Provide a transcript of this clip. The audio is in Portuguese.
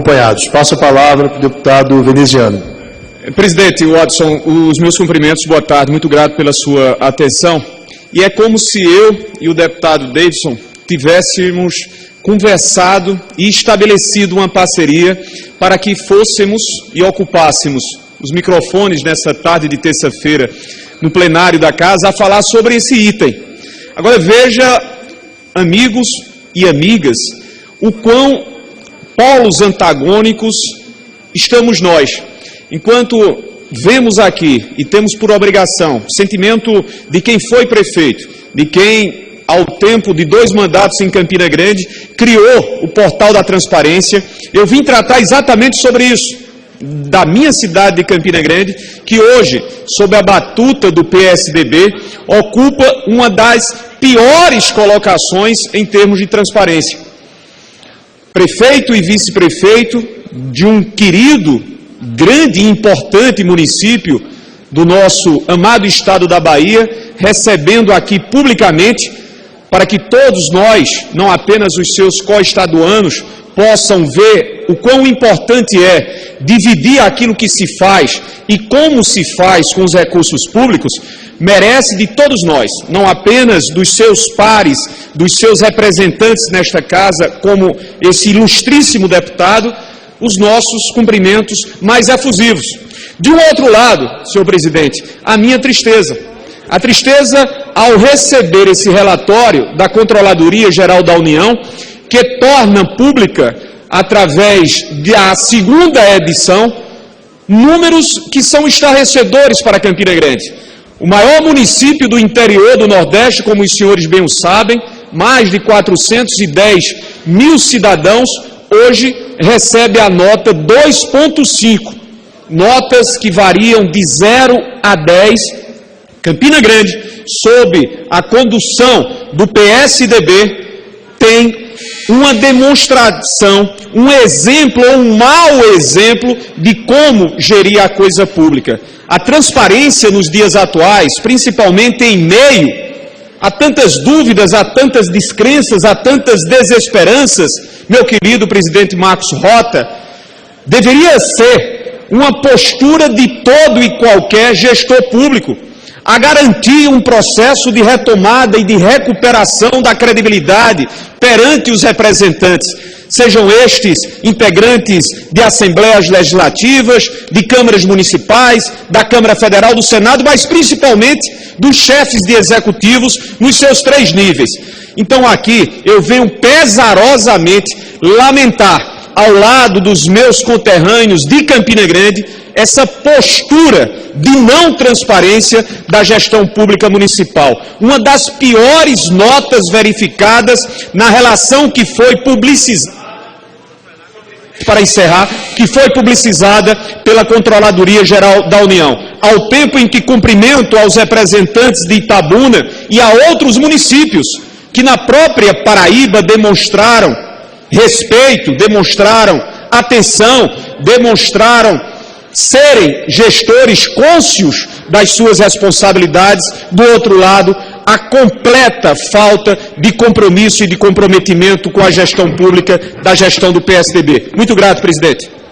acompanhados. Passo a palavra para o deputado veneziano. Presidente Watson, os meus cumprimentos, boa tarde, muito grato pela sua atenção. E é como se eu e o deputado Davidson tivéssemos conversado e estabelecido uma parceria para que fôssemos e ocupássemos os microfones nessa tarde de terça-feira no plenário da Casa a falar sobre esse item. Agora veja, amigos e amigas, o quão polos antagônicos estamos nós. Enquanto vemos aqui e temos por obrigação o sentimento de quem foi prefeito, de quem, ao tempo de 2 mandatos em Campina Grande, criou o portal da transparência, eu vim tratar exatamente sobre isso, da minha cidade de Campina Grande, que hoje, sob a batuta do PSDB, ocupa uma das piores colocações em termos de transparência. Prefeito e vice-prefeito de um querido, grande e importante município do nosso amado estado da Bahia, recebendo aqui publicamente, para que todos nós, não apenas os seus co-estaduanos, possam ver o quão importante é dividir aquilo que se faz e como se faz com os recursos públicos, merece de todos nós, não apenas dos seus pares, dos seus representantes nesta casa, como esse ilustríssimo deputado, os nossos cumprimentos mais efusivos. De um outro lado, senhor presidente, a minha tristeza. A tristeza ao receber esse relatório da Controladoria Geral da União, que torna pública, através da 2ª edição, números que são estarrecedores para Campina Grande. O maior município do interior do Nordeste, como os senhores bem o sabem, mais de 410 mil cidadãos, hoje recebe a nota 2,5. Notas que variam de 0 a 10. Campina Grande, sob a condução do PSDB, tem uma demonstração, um exemplo ou um mau exemplo de como gerir a coisa pública. A transparência nos dias atuais, principalmente em meio a tantas dúvidas, a tantas descrenças, a tantas desesperanças, meu querido presidente Marcos Rota, deveria ser uma postura de todo e qualquer gestor público, a garantir um processo de retomada e de recuperação da credibilidade perante os representantes, sejam estes integrantes de assembleias legislativas, de câmaras municipais, da Câmara Federal, do Senado, mas principalmente dos chefes de executivos nos seus 3 níveis. Então aqui eu venho pesarosamente lamentar, ao lado dos meus conterrâneos de Campina Grande, essa postura de não transparência da gestão pública municipal. Uma das piores notas verificadas na relação que foi publicizada, para encerrar, que foi publicizada pela Controladoria Geral da União. Ao tempo em que cumprimento aos representantes de Itabuna e a outros municípios que na própria Paraíba demonstraram respeito, demonstraram atenção, demonstraram serem gestores cônscios das suas responsabilidades. Do outro lado, a completa falta de compromisso e de comprometimento com a gestão pública da gestão do PSDB. Muito grato, presidente.